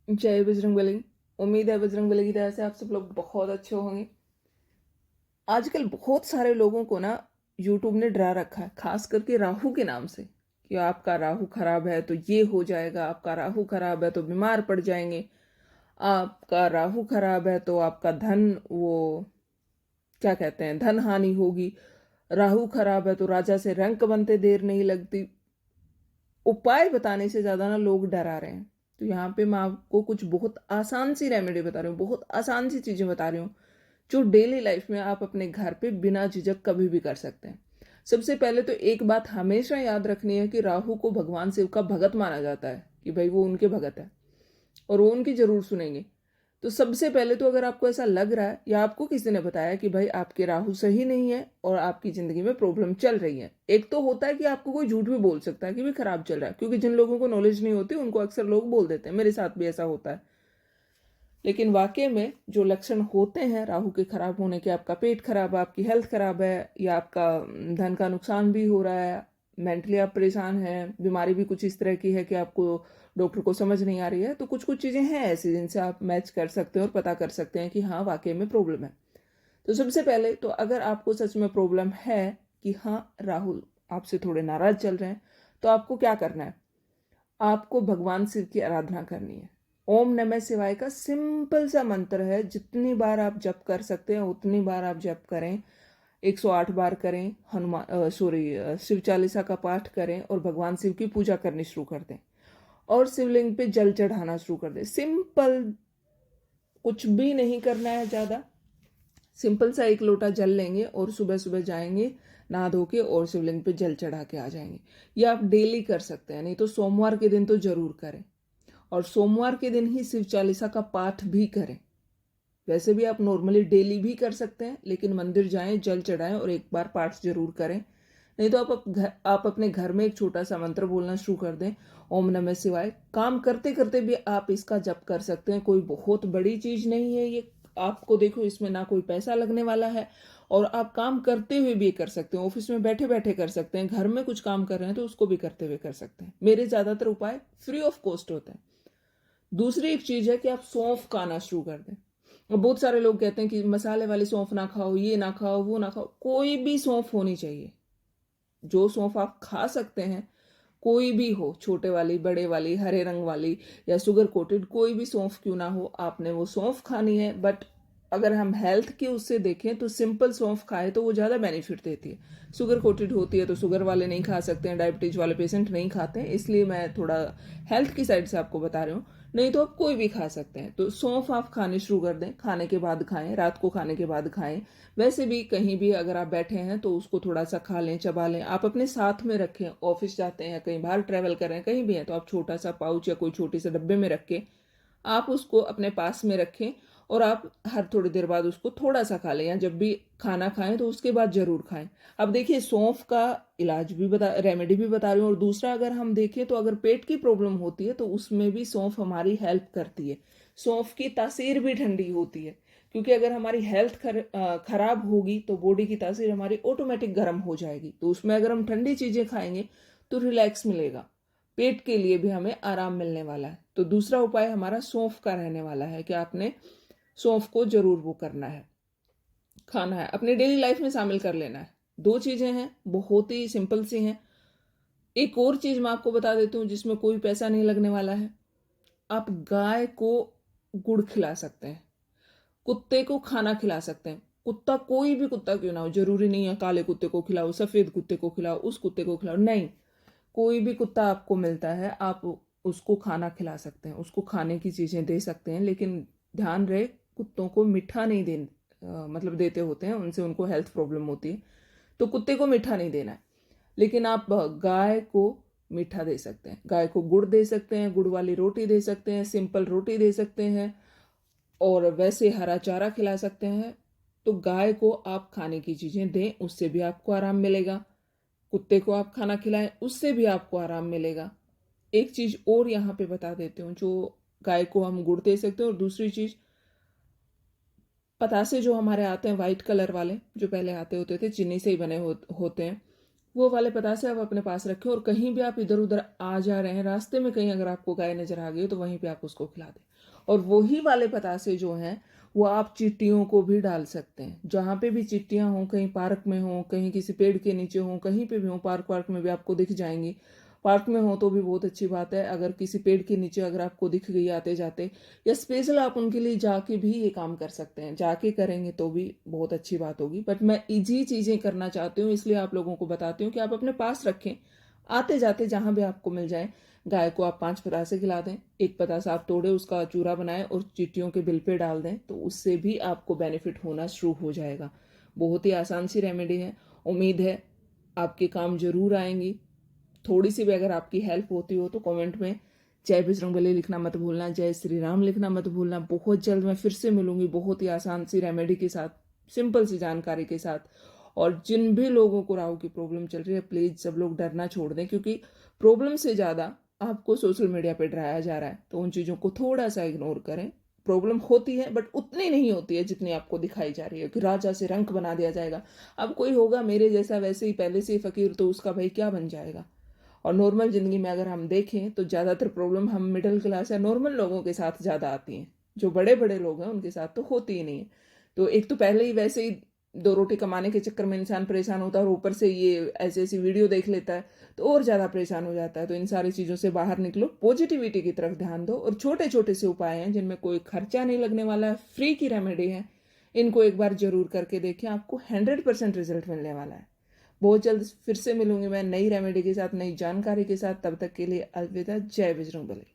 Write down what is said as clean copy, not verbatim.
जय बजरंगबली। उम्मीद है बजरंगबली की दया से आप सब लोग बहुत अच्छे होंगे। आजकल बहुत सारे लोगों को ना यूट्यूब ने डरा रखा है, खास करके राहु के नाम से, कि आपका राहु खराब है तो ये हो जाएगा, आपका राहु खराब है तो बीमार पड़ जाएंगे, आपका राहु खराब है तो आपका धन, वो क्या कहते हैं, धन हानि होगी, राहु खराब है तो राजा से रंक बनते देर नहीं लगती। उपाय बताने से ज्यादा ना लोग डरा रहे हैं। तो यहाँ पे मैं आपको कुछ बहुत आसान सी रेमेडी बता रही हूँ, बहुत आसान सी चीजें बता रही हूँ, जो डेली लाइफ में आप अपने घर पे बिना झिझक कभी भी कर सकते हैं। सबसे पहले तो एक बात हमेशा याद रखनी है कि राहु को भगवान शिव का भगत माना जाता है, कि भाई वो उनके भगत है और वो उनकी जरूर सुनेंगे। तो सबसे पहले तो अगर आपको ऐसा लग रहा है या आपको किसी ने बताया कि भाई आपके राहु सही नहीं है और आपकी जिंदगी में प्रॉब्लम चल रही है, एक तो होता है कि आपको कोई झूठ भी बोल सकता है कि भाई खराब चल रहा है, क्योंकि जिन लोगों को नॉलेज नहीं होती उनको अक्सर लोग बोल देते हैं, मेरे साथ भी ऐसा होता है। लेकिन वाकई में जो लक्षण होते हैं राहु के खराब होने के, आपका पेट खराब है, आपकी हेल्थ खराब है, या आपका धन का नुकसान भी हो रहा है, मेंटली आप परेशान हैं, बीमारी भी कुछ इस तरह की है कि आपको डॉक्टर को समझ नहीं आ रही है, तो कुछ कुछ चीज़ें हैं ऐसी जिनसे आप मैच कर सकते हैं और पता कर सकते हैं कि हाँ वाकई में प्रॉब्लम है। तो सबसे पहले तो अगर आपको सच में प्रॉब्लम है कि हाँ राहुल आपसे थोड़े नाराज चल रहे हैं, तो आपको क्या करना है, आपको भगवान शिव की आराधना करनी है। ओम नमः शिवाय का सिंपल सा मंत्र है, जितनी बार आप जप कर सकते हैं उतनी बार आप जप करें। 108 बार करें, हनुमान शिव चालीसा का पाठ करें और भगवान शिव की पूजा करनी शुरू कर दें और शिवलिंग पे जल चढ़ाना शुरू कर दें। सिंपल, कुछ भी नहीं करना है ज़्यादा। सिंपल सा एक लोटा जल लेंगे और सुबह सुबह जाएंगे नहा धो के और शिवलिंग पे जल चढ़ा के आ जाएंगे। ये आप डेली कर सकते हैं, नहीं तो सोमवार के दिन तो जरूर करें, और सोमवार के दिन ही शिव चालीसा का पाठ भी करें। वैसे भी आप नॉर्मली डेली भी कर सकते हैं, लेकिन मंदिर जाएं, जल चढ़ाएं और एक बार पाठ जरूर करें। नहीं तो आप अपने घर में एक छोटा सा मंत्र बोलना शुरू कर दें, ओम नमः शिवाय। काम करते करते भी आप इसका जप कर सकते हैं, कोई बहुत बड़ी चीज नहीं है ये। आपको देखो, इसमें ना कोई पैसा लगने वाला है और आप काम करते हुए भी कर सकते हैं, ऑफिस में बैठे बैठे कर सकते हैं, घर में कुछ काम कर रहे हैं तो उसको भी करते हुए कर सकते हैं। मेरे ज्यादातर उपाय फ्री ऑफ कॉस्ट होते हैं। दूसरी एक चीज है कि आप सौंफ खाना शुरू कर दें। और बहुत सारे लोग कहते हैं कि मसाले वाली सौंफ ना खाओ, ये ना खाओ, वो ना खाओ। कोई भी सौंफ होनी चाहिए, जो सौंफ आप खा सकते हैं, कोई भी हो, छोटे वाली, बड़े वाली, हरे रंग वाली या शुगर कोटेड, कोई भी सौंफ क्यों ना हो, आपने वो सौंफ खानी है। बट अगर हम हेल्थ की उससे देखें तो सिंपल सौंफ खाए तो वो ज़्यादा बेनिफिट देती है। शुगर कोटेड होती है तो शुगर वाले नहीं खा सकते हैं, डायबिटीज वाले पेशेंट नहीं खाते हैं, इसलिए मैं थोड़ा हेल्थ की साइड से आपको बता रही हूँ। नहीं तो आप कोई भी खा सकते हैं। तो सौंफ आप खाने शुरू कर दें, खाने के बाद खाएं, रात को खाने के बाद खाएं। वैसे भी कहीं भी अगर आप बैठे हैं तो उसको थोड़ा सा खा लें, चबा लें, आप अपने साथ में रखें। ऑफिस जाते हैं, कहीं बाहर ट्रैवल कर रहे हैं, कहीं भी हैं, तो आप छोटा सा पाउच या कोई छोटे से डब्बे में रख के आप उसको अपने पास में रखें और आप हर थोड़ी देर बाद उसको थोड़ा सा खा लें, या जब भी खाना खाएं तो उसके बाद जरूर खाएं। अब देखिए, सौंफ का इलाज भी रेमेडी भी बता रही हूँ, और दूसरा अगर हम देखें तो अगर पेट की प्रॉब्लम होती है तो उसमें भी सौंफ हमारी हेल्प करती है। सौंफ की तासीर भी ठंडी होती है, क्योंकि अगर हमारी हेल्थ खराब होगी तो बॉडी की तासीर हमारी ऑटोमेटिक गर्म हो जाएगी। तो उसमें अगर हम ठंडी चीजें खाएंगे तो रिलैक्स मिलेगा, पेट के लिए भी हमें आराम मिलने वाला है। तो दूसरा उपाय हमारा सौंफ का रहने वाला है कि आपने सौंफ को जरूर वो करना है, खाना है, अपनी डेली लाइफ में शामिल कर लेना है। दो चीजें हैं, बहुत ही सिंपल सी हैं। एक और चीज मैं आपको बता देती हूँ जिसमें कोई पैसा नहीं लगने वाला है। आप गाय को गुड़ खिला सकते हैं, कुत्ते को खाना खिला सकते हैं। कुत्ता, कोई भी कुत्ता क्यों ना हो, जरूरी नहीं है काले कुत्ते को खिलाओ, सफेद कुत्ते को खिलाओ, उस कुत्ते को खिलाओ, नहीं। कोई भी कुत्ता आपको मिलता है, आप उसको खाना खिला सकते हैं, उसको खाने की चीजें दे सकते हैं। लेकिन ध्यान रहे, कुत्तों को मीठा नहीं मतलब देते होते हैं, उनसे उनको हेल्थ प्रॉब्लम होती है, तो कुत्ते को मीठा नहीं देना है। लेकिन आप गाय को मीठा दे सकते हैं, गाय को गुड़ दे सकते हैं, गुड़ वाली रोटी दे सकते हैं, सिंपल रोटी दे सकते हैं, और वैसे हरा चारा खिला सकते हैं। तो गाय को आप खाने की चीजें दें, उससे भी आपको आराम मिलेगा। कुत्ते को आप खाना खिलाएं, उससे भी आपको आराम मिलेगा। एक चीज और यहाँ पे बता देती हूँ, जो गाय को हम गुड़ दे सकते हैं, और दूसरी चीज, पतासे जो हमारे आते हैं व्हाइट कलर वाले, जो पहले आते होते थे, चीनी से ही बने होते हैं, वो वाले पतासे आप अपने पास रखें, और कहीं भी आप इधर उधर आ जा रहे हैं, रास्ते में कहीं अगर आपको गाय नजर आ गई तो वहीं पे आप उसको खिला दें। और वही वाले पतासे जो हैं वो आप चींटियों को भी डाल सकते हैं। जहाँ पे भी चींटियाँ हों, कहीं पार्क में हों, कहीं किसी पेड़ के नीचे हों, कहीं पे भी हों, पार्क वार्क में भी आपको दिख जाएंगी। पार्क में हो तो भी बहुत अच्छी बात है, अगर किसी पेड़ के नीचे अगर आपको दिख गई आते जाते, या स्पेशल आप उनके लिए जाके भी ये काम कर सकते हैं। जाके करेंगे तो भी बहुत अच्छी बात होगी, बट मैं इजी चीज़ें करना चाहती हूँ इसलिए आप लोगों को बताती हूँ कि आप अपने पास रखें, आते जाते जहाँ भी आपको मिल जाए। गाय को आप 5 पतासे खिला दें, एक पतासा आप तोड़े उसका चूरा बनाएं और चींटियों के बिल पे डाल दें, तो उससे भी आपको बेनिफिट होना शुरू हो जाएगा। बहुत ही आसान सी रेमेडी है। उम्मीद है आपके काम जरूर आएंगी। थोड़ी सी भी अगर आपकी हेल्प होती हो तो कमेंट में जय बजरंगबली लिखना मत भूलना, जय श्री राम लिखना मत भूलना। बहुत जल्द मैं फिर से मिलूंगी बहुत ही आसान सी रेमेडी के साथ, सिंपल सी जानकारी के साथ। और जिन भी लोगों को राहु की प्रॉब्लम चल रही है, प्लीज सब लोग डरना छोड़ दें, क्योंकि प्रॉब्लम से ज्यादा आपको सोशल मीडिया पे डराया जा रहा है, तो उन चीजों को थोड़ा सा इग्नोर करें। प्रॉब्लम होती है बट उतनी नहीं होती है जितनी आपको दिखाई जा रही है कि राजा से रंक बना दिया जाएगा। अब कोई होगा मेरे जैसा वैसे ही पहले से ही फकीर, तो उसका भाई क्या बन जाएगा। और नॉर्मल ज़िंदगी में अगर हम देखें तो ज़्यादातर प्रॉब्लम हम मिडिल क्लास या नॉर्मल लोगों के साथ ज़्यादा आती हैं। जो बड़े बड़े लोग हैं उनके साथ तो होती ही नहीं है। तो एक तो पहले ही वैसे ही दो रोटी कमाने के चक्कर में इंसान परेशान होता है, और ऊपर से ये ऐसी ऐसी वीडियो देख लेता है तो और ज़्यादा परेशान हो जाता है। तो इन सारी चीज़ों से बाहर निकलो, पॉजिटिविटी की तरफ ध्यान दो, और छोटे छोटे से उपाय हैं जिनमें कोई खर्चा नहीं लगने वाला है, फ्री की रेमेडी है। इनको एक बार जरूर करके देखें, आपको 100% रिजल्ट मिलने वाला है। बहुत जल्द फिर से मिलूंगी मैं नई रेमेडी के साथ, नई जानकारी के साथ। तब तक के लिए अलविदा। जय बजरंगबली।